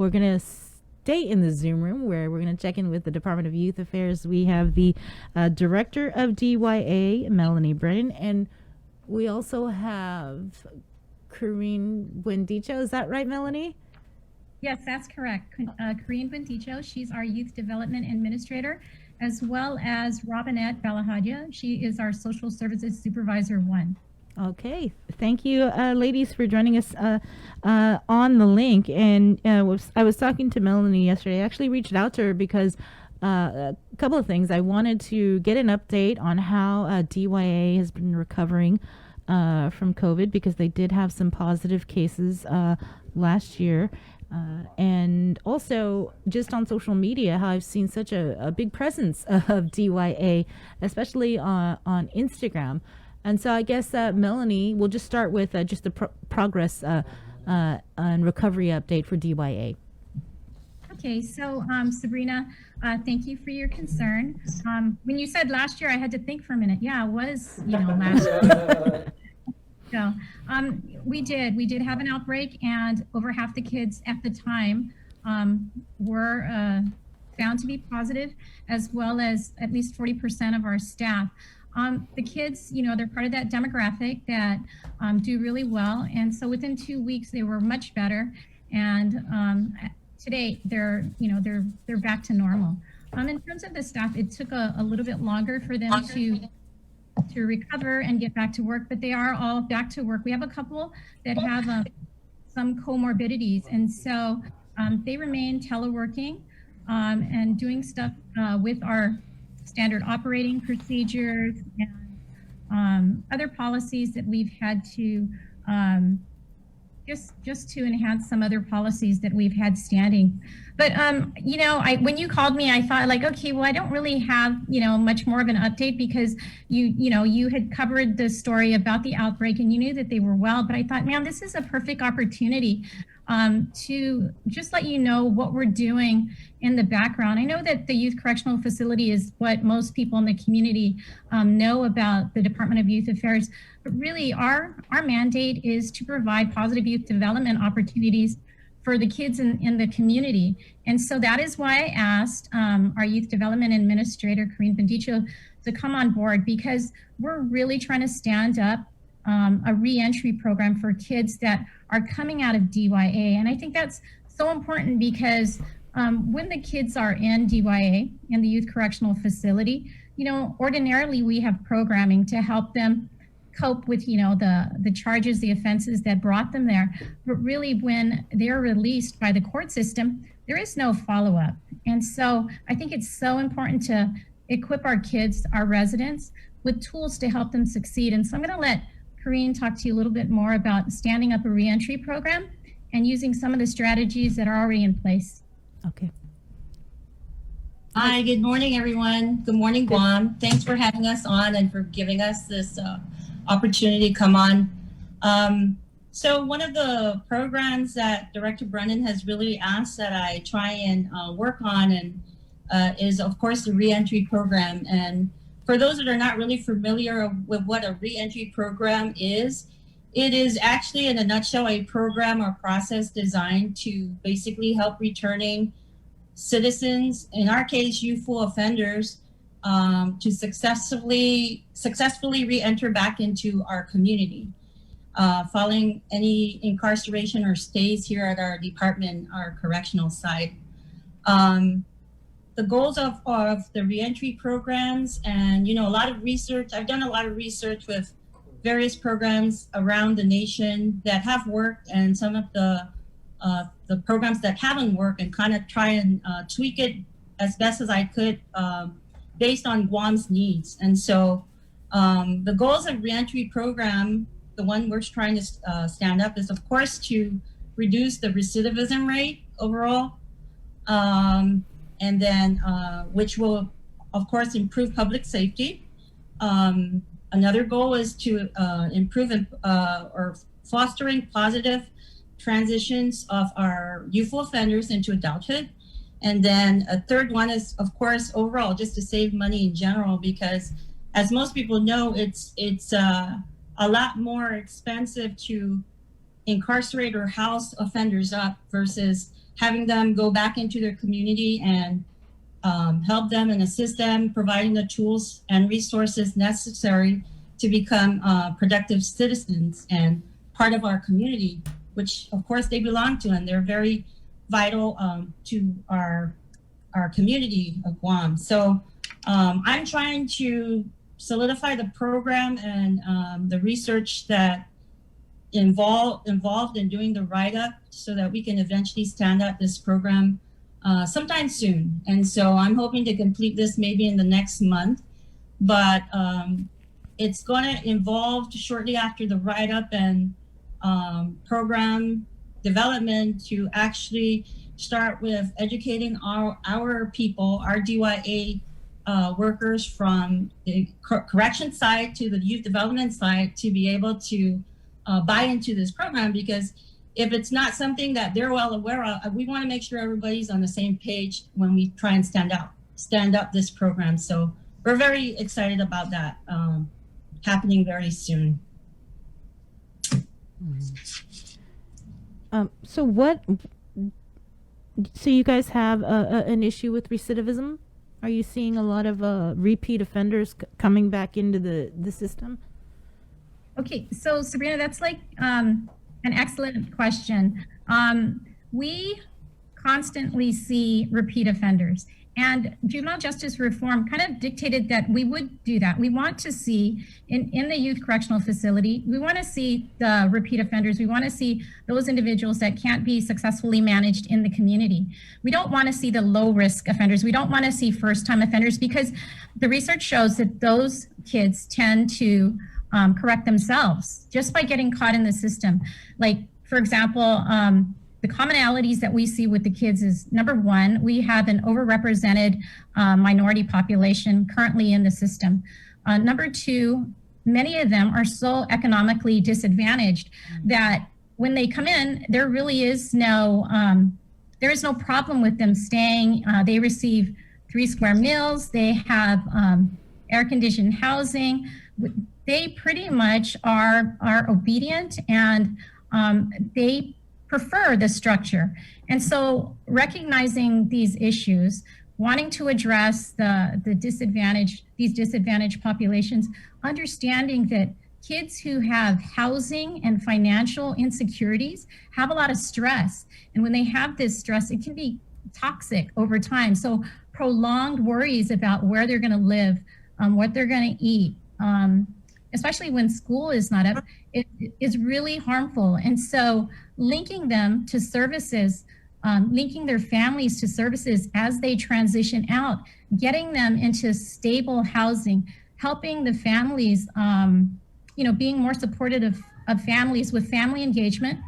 We're going to stay in the Zoom room where we're going to check in with the Department of Youth Affairs. We have the Director of DYA, Melanie Brennan, and we also have Karine Buendicho. Is that right, Melanie? Yes, that's correct. Karine Buendicho, she's our Youth Development Administrator, as well as Robinette Balahadia. She is our Social Services Supervisor 1. Okay, thank you, ladies, for joining us on the link. And I was talking to Melanie yesterday. I actually reached out to her because a couple of things. I wanted to get an update on how DYA has been recovering from COVID, because they did have some positive cases last year. And also just on social media, how I've seen such a big presence of DYA, especially on Instagram. And so I guess, Melanie, we'll just start with just the progress and recovery update for DYA. Okay, so Sabrina, thank you for your concern. When you said last year, I had to think for a minute. Yeah, it was, last year. So we did have an outbreak, and over half the kids at the time were found to be positive, as well as at least 40% of our staff. The kids, they're part of that demographic that do really well. And so within 2 weeks, they were much better. And today they're back to normal. In terms of the staff, it took a little bit longer for them to recover and get back to work, but they are all back to work. We have a couple that have some comorbidities. And so they remain teleworking and doing stuff with our standard operating procedures and other policies that we've had to just to enhance some other policies that we've had standing. But when you called me, I thought like, okay, well, I don't really have much more of an update, because you had covered the story about the outbreak and you knew that they were well. But I thought, man, this is a perfect opportunity to just let you know what we're doing in the background. I know that the Youth Correctional Facility is what most people in the community know about the Department of Youth Affairs, but really our mandate is to provide positive youth development opportunities for the kids in the community. And so that is why I asked our Youth Development Administrator, Karine Buendicho, to come on board, because we're really trying to stand up a reentry program for kids that are coming out of DYA. And I think that's so important, because when the kids are in DYA, in the Youth Correctional Facility, ordinarily we have programming to help them cope with, the charges, the offenses that brought them there. But really, when they're released by the court system, there is no follow-up. And so I think it's so important to equip our kids, our residents, with tools to help them succeed. And so I'm going to let Karine talk to you a little bit more about standing up a reentry program and using some of the strategies that are already in place. Okay. Hi, good morning, everyone. Good morning, Guam. Thanks for having us on and for giving us this opportunity to come on. So one of the programs that Director Brennan has really asked that I try and work on and is, of course, the reentry program. And for those that are not really familiar with what a reentry program is, it is actually, in a nutshell, a program or process designed to basically help returning citizens, in our case, youthful offenders, to successfully re-enter back into our community, following any incarceration or stays here at our department, our correctional side. The goals of the reentry programs, and a lot of research. I've done a lot of research with various programs around the nation that have worked, and some of the programs that haven't worked, and kind of try and tweak it as best as I could based on Guam's needs. And so the goals of reentry program, the one we're trying to stand up, is of course to reduce the recidivism rate overall, and then which will of course improve public safety. Another goal is to improve or fostering positive transitions of our youthful offenders into adulthood. And then a third one is, of course, overall, just to save money in general, because as most people know, it's a lot more expensive to incarcerate or house offenders up versus having them go back into their community and help them and assist them, providing the tools and resources necessary to become productive citizens and part of our community, which of course they belong to, and they're very vital to our community of Guam. So I'm trying to solidify the program and the research that involved in doing the write-up so that we can eventually stand up this program sometime soon. And so I'm hoping to complete this maybe in the next month, but it's going to involve shortly after the write-up and program development to actually start with educating our people, our DYA workers from the correction side to the youth development side to be able to buy into this program, because if it's not something that they're well aware of, we want to make sure everybody's on the same page when we try and stand up this program. So we're very excited about that happening very soon. So you guys have an issue with recidivism? Are you seeing a lot of repeat offenders coming back into the system? Okay, so Sabrina, that's like an excellent question. We constantly see repeat offenders, and juvenile justice reform kind of dictated that we would do that. We want to see in the youth correctional facility, we want to see the repeat offenders. We want to see those individuals that can't be successfully managed in the community. We don't want to see the low risk offenders. We don't want to see first time offenders, because the research shows that those kids tend to correct themselves just by getting caught in the system. Like, for example, the commonalities that we see with the kids is, number one, we have an overrepresented minority population currently in the system. Number two, many of them are so economically disadvantaged that when they come in, there really is no problem with them staying. They receive 3 square meals. They have air-conditioned housing. They pretty much are obedient, and they prefer the structure. And so recognizing these issues, wanting to address these disadvantaged populations, understanding that kids who have housing and financial insecurities have a lot of stress. And when they have this stress, it can be toxic over time. So prolonged worries about where they're going to live, what they're going to eat, especially when school is not up, it is really harmful. And so linking them to services, linking their families to services as they transition out, getting them into stable housing, helping the families, being more supportive of families with family engagement.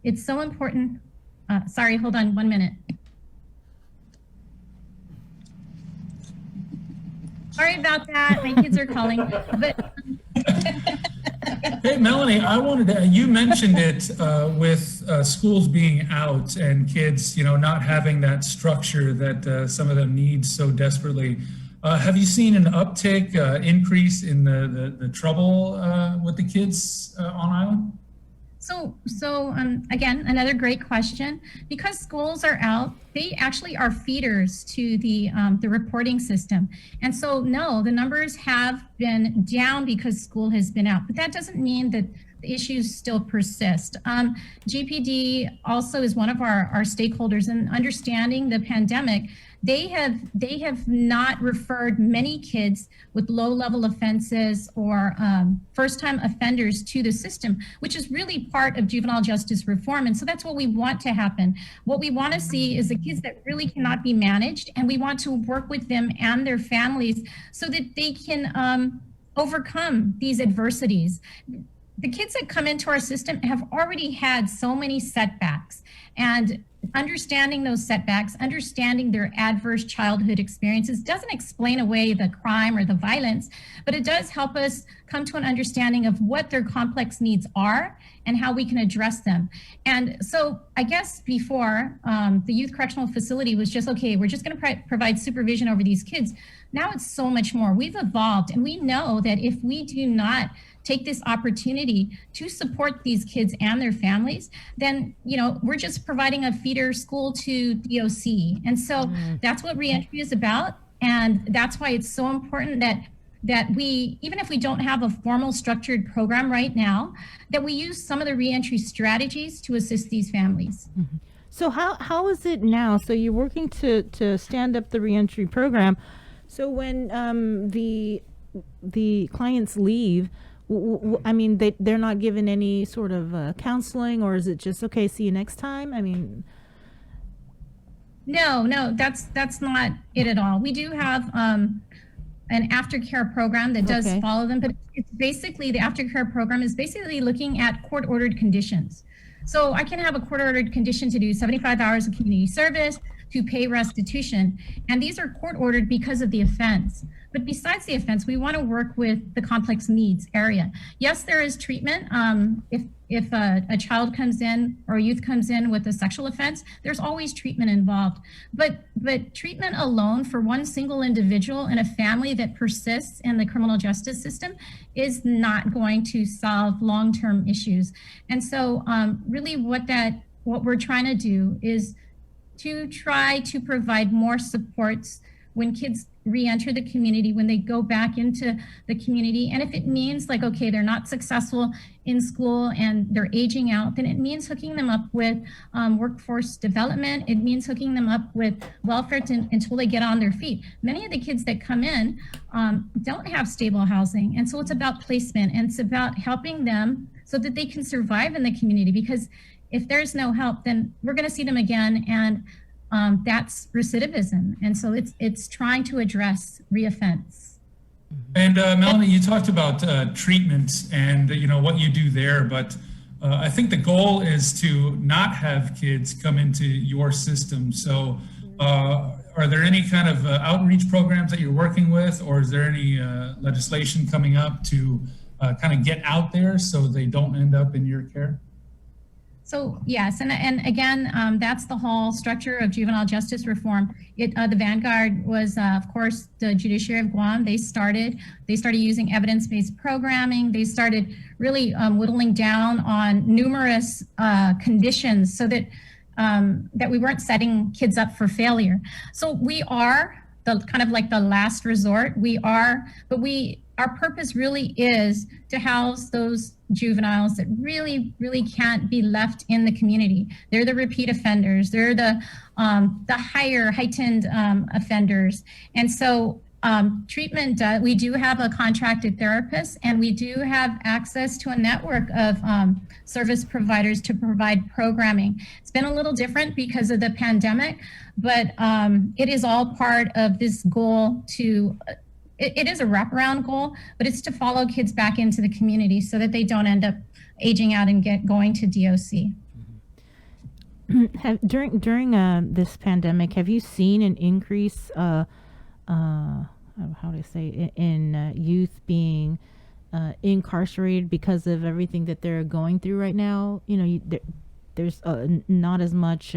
It's so important. Sorry, hold on 1 minute. Sorry about that. My kids are calling. But hey, Melanie, you mentioned it with schools being out and kids, not having that structure that some of them need so desperately. Have you seen an uptick, increase in the trouble with the kids on island? So again, another great question. Because schools are out, they actually are feeders to the reporting system. And so no, the numbers have been down because school has been out, but that doesn't mean that the issues still persist. GPD also is one of our stakeholders in understanding the pandemic. They have not referred many kids with low-level offenses or first-time offenders to the system, which is really part of juvenile justice reform. And so that's what we want to happen. What we want to see is the kids that really cannot be managed, and we want to work with them and their families so that they can overcome these adversities. The kids that come into our system have already had so many setbacks, and understanding those setbacks, understanding their adverse childhood experiences doesn't explain away the crime or the violence, but it does help us come to an understanding of what their complex needs are and how we can address them. And so I guess before, the youth correctional facility was just, okay, we're just going to provide supervision over these kids. Now it's so much more. We've evolved, and we know that if we do not take this opportunity to support these kids and their families, then, we're just providing a feeder school to DOC. And so that's what reentry is about. And that's why it's so important that we, even if we don't have a formal structured program right now, that we use some of the reentry strategies to assist these families. Mm-hmm. So how is it now? So you're working to stand up the reentry program. So when the clients leave, I mean, they're not given any sort of counseling, or is it just, okay, see you next time? I mean... No, that's not it at all. We do have an aftercare program that does follow them, but it's basically, the aftercare program is basically looking at court-ordered conditions. So I can have a court-ordered condition to do 75 hours of community service, to pay restitution, and these are court-ordered because of the offense. But besides the offense, we want to work with the complex needs area. Yes, there is treatment. If a child comes in or a youth comes in with a sexual offense, there's always treatment involved. But treatment alone for one single individual in a family that persists in the criminal justice system is not going to solve long-term issues. And so really what we're trying to do is to try to provide more supports when kids re-enter the community, when they go back into the community. And if it means like, okay, they're not successful in school and they're aging out, then it means hooking them up with workforce development. It means hooking them up with welfare until they get on their feet. Many of the kids that come in don't have stable housing. And so it's about placement, and it's about helping them so that they can survive in the community, because if there's no help, then we're going to see them again, and that's recidivism. And so it's trying to address reoffense. And Melanie, you talked about treatment and what you do there, but I think the goal is to not have kids come into your system. So are there any kind of outreach programs that you're working with, or is there any legislation coming up to kind of get out there so they don't end up in your care? So yes, and again, that's the whole structure of juvenile justice reform. The vanguard was, of course, the Judiciary of Guam. They started using evidence-based programming. They started really whittling down on numerous conditions so that that we weren't setting kids up for failure. So we are the kind of like the last resort. Our purpose really is to house those juveniles that really, really can't be left in the community. They're the repeat offenders. They're the heightened offenders. And so treatment, we do have a contracted therapist, and we do have access to a network of service providers to provide programming. It's been a little different because of the pandemic, but it is all part of this goal to it is a wraparound goal, but it's to follow kids back into the community so that they don't end up aging out and going to DOC. During this pandemic, have you seen an increase, how do I say, in youth being incarcerated because of everything that they're going through right now? There's not as much.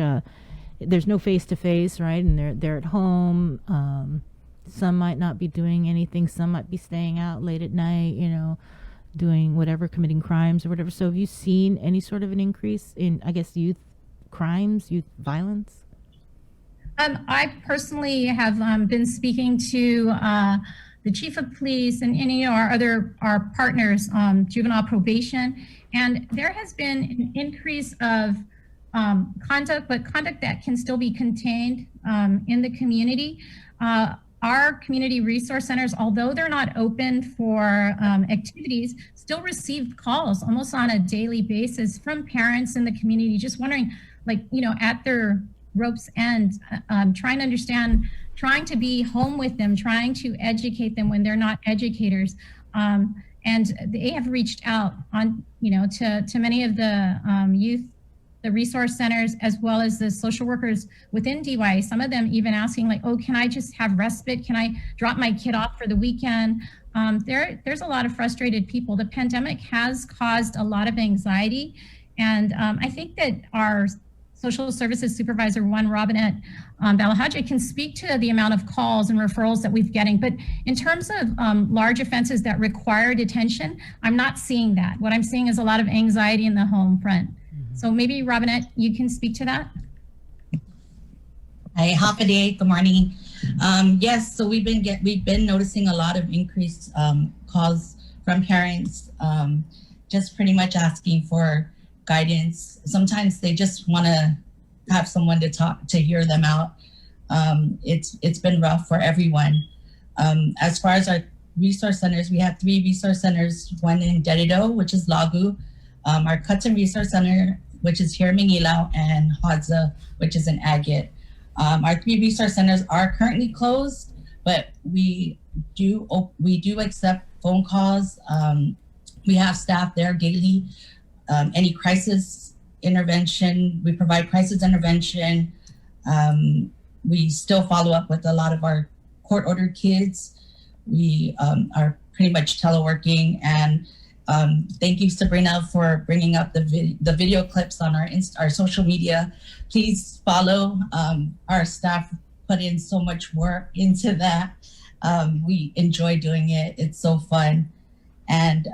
There's no face-to-face, right? And they're at home. Some might not be doing anything. Some might be staying out late at night, doing whatever, committing crimes or whatever. So have you seen any sort of an increase in, I guess, youth crimes, youth violence? I personally have been speaking to the chief of police and any of our partners, juvenile probation, and there has been an increase of conduct, but conduct that can still be contained in the community. Our community resource centers, although they're not open for activities, still receive calls almost on a daily basis from parents in the community, just wondering, at their rope's end, trying to understand, trying to be home with them, trying to educate them when they're not educators. And they have reached out to many of the youth, the resource centers, as well as the social workers within DYA, some of them even asking can I just have respite? Can I drop my kid off for the weekend? There's a lot of frustrated people. The pandemic has caused a lot of anxiety. And I think that our Social Services Supervisor 1, Robinette Balahadji, can speak to the amount of calls and referrals that we're getting. But in terms of large offenses that require detention, I'm not seeing that. What I'm seeing is a lot of anxiety in the home front. So maybe Robinette, you can speak to that. Hi, half a day. Good morning. Yes, so we've been noticing a lot of increased calls from parents, just pretty much asking for guidance. Sometimes they just want to have someone to talk to, hear them out. It's been rough for everyone. As far as our resource centers, we have 3 resource centers, one in Derido, which is Lagu, our Cutton Resource Center, which is here in Mangilao, and Hadza, which is in Agate. Our 3 resource centers are currently closed, but we do accept phone calls. We have staff there daily. Any crisis intervention, we provide crisis intervention. We still follow up with a lot of our court-ordered kids. We are pretty much teleworking, and thank you, Sabrina, for bringing up the video clips on our social media. Please follow. Our staff put in so much work into that. We enjoy doing it. It's so fun. And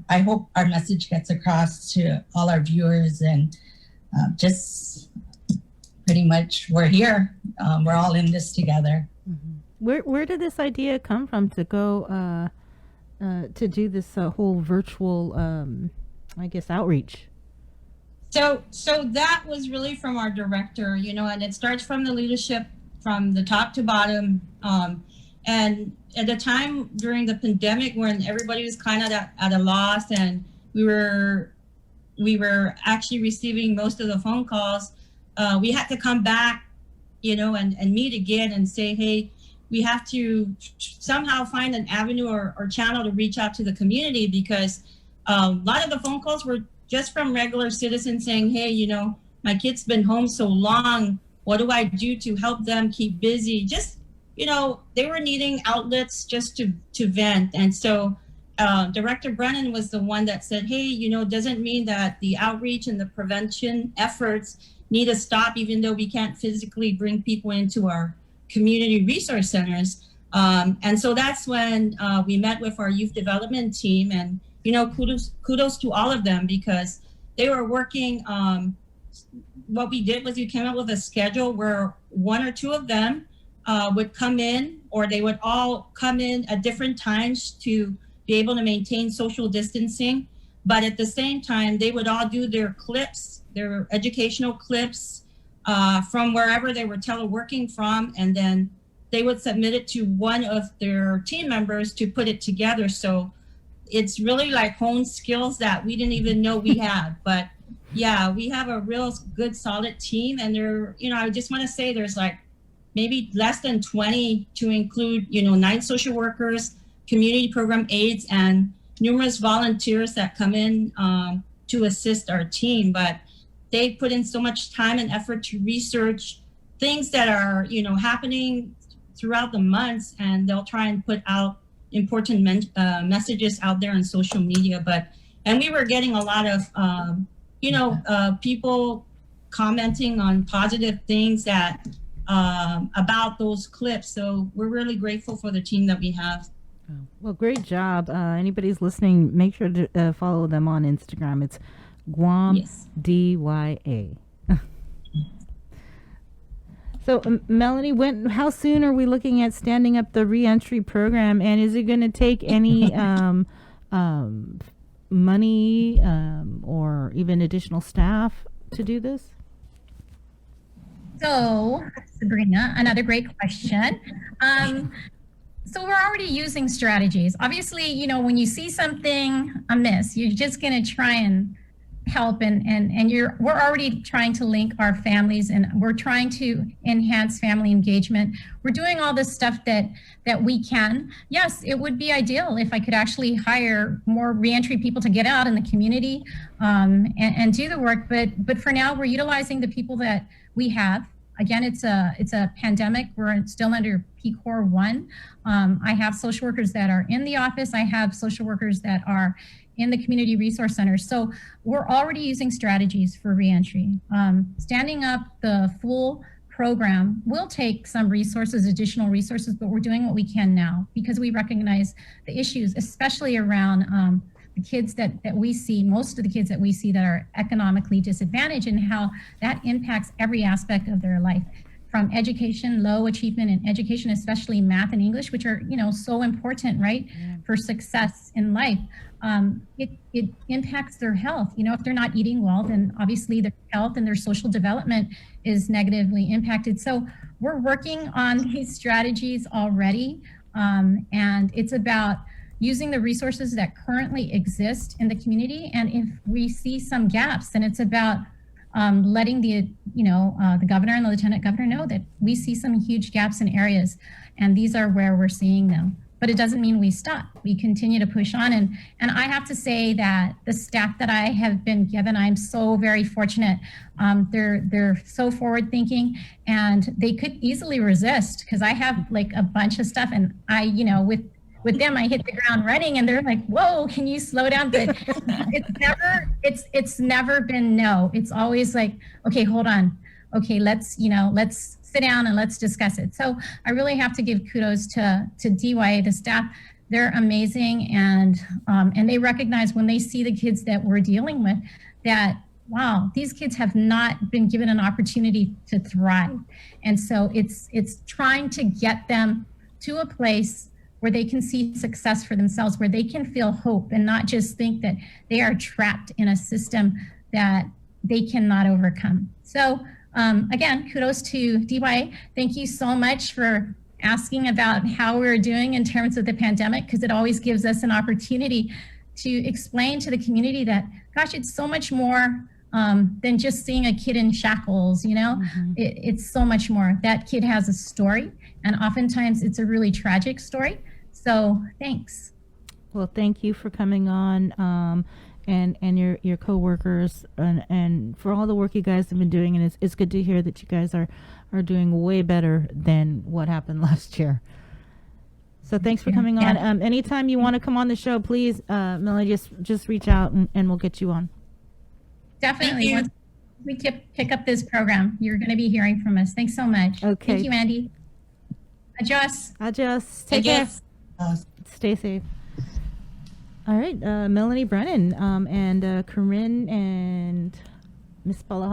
I hope our message gets across to all our viewers, and just pretty much we're here. We're all in this together. Mm-hmm. Where did this idea come from to go to do this whole virtual, I guess, outreach? So that was really from our director, and it starts from the leadership, from the top to bottom. And at a time during the pandemic when everybody was kind of at a loss, and we were actually receiving most of the phone calls, we had to come back, and meet again and say, hey, we have to somehow find an avenue or channel to reach out to the community, because a lot of the phone calls were just from regular citizens saying, hey, my kid's been home so long. What do I do to help them keep busy? Just, they were needing outlets just to vent. And so Director Brennan was the one that said, hey, doesn't mean that the outreach and the prevention efforts need to stop, even though we can't physically bring people into our community resource centers. And so that's when we met with our youth development team, and kudos to all of them, because they were working. What we did was we came up with a schedule where 1 or 2 of them would come in, or they would all come in at different times to be able to maintain social distancing. But at the same time, they would all do their clips, their educational clips from wherever they were teleworking from, and then they would submit it to one of their team members to put it together. So it's really like honed skills that we didn't even know we had. But yeah, we have a real good, solid team. And I just want to say there's like maybe less than 20 to include, 9 social workers, community program aides, and numerous volunteers that come in to assist our team. But they put in so much time and effort to research things that are, happening throughout the months, and they'll try and put out important messages out there on social media. And we were getting a lot of, people commenting on positive things that about those clips. So we're really grateful for the team that we have. Well, great job. Anybody's listening, make sure to follow them on Instagram. It's Guam DYA. So, Melanie, how soon are we looking at standing up the reentry program, and is it going to take any money or even additional staff to do this? So, Sabrina, another great question. So we're already using strategies. Obviously, when you see something amiss, you're just going to try and help, and we're already trying to link our families, and we're trying to enhance family engagement. We're doing all this stuff that we can. Yes, it would be ideal if I could actually hire more reentry people to get out in the community and do the work. But for now, we're utilizing the people that we have. Again, it's a pandemic. We're still under PCOR 1. I have social workers that are in the office. I have social workers that are in the community resource centers. So we're already using strategies for reentry. Standing up the full program will take some resources, additional resources, but we're doing what we can now because we recognize the issues, especially around the kids that we see, most of the kids that we see that are economically disadvantaged, and how that impacts every aspect of their life, from education, low achievement in education, especially math and English, which are, so important, right, for success in life. It impacts their health. If they're not eating well, then obviously their health and their social development is negatively impacted. So we're working on these strategies already. And it's about using the resources that currently exist in the community. And if we see some gaps, then it's about letting the governor and the lieutenant governor know that we see some huge gaps in areas, and these are where we're seeing them. But it doesn't mean we stop. We continue to push on. And I have to say that the staff that I have been given, I'm so very fortunate. They're so forward thinking, and they could easily resist, because I have like a bunch of stuff, and I, with them, I hit the ground running, and they're like, "Whoa, can you slow down?" But it's never been no. It's always like, "Okay, hold on. Okay, let's sit down and let's discuss it." So I really have to give kudos to DYA, the staff. They're amazing, and they recognize when they see the kids that we're dealing with that, wow, these kids have not been given an opportunity to thrive, and so it's trying to get them to a place where they can see success for themselves, where they can feel hope and not just think that they are trapped in a system that they cannot overcome. So again, kudos to DYA. Thank you so much for asking about how we're doing in terms of the pandemic, because it always gives us an opportunity to explain to the community that, gosh, it's so much more than just seeing a kid in shackles, It's so much more. That kid has a story, and oftentimes it's a really tragic story. So thanks. Well, thank you for coming on, and your coworkers, and for all the work you guys have been doing. And it's good to hear that you guys are doing way better than what happened last year. So thanks for coming on. Anytime you want to come on the show, please, Melanie, just reach out and we'll get you on. Definitely. Once we pick up this program, you're going to be hearing from us. Thanks so much. Okay. Thank you, Andy. Adios. Take care. Stay safe. All right, Melanie Brennan, and Corinne and Miss Paula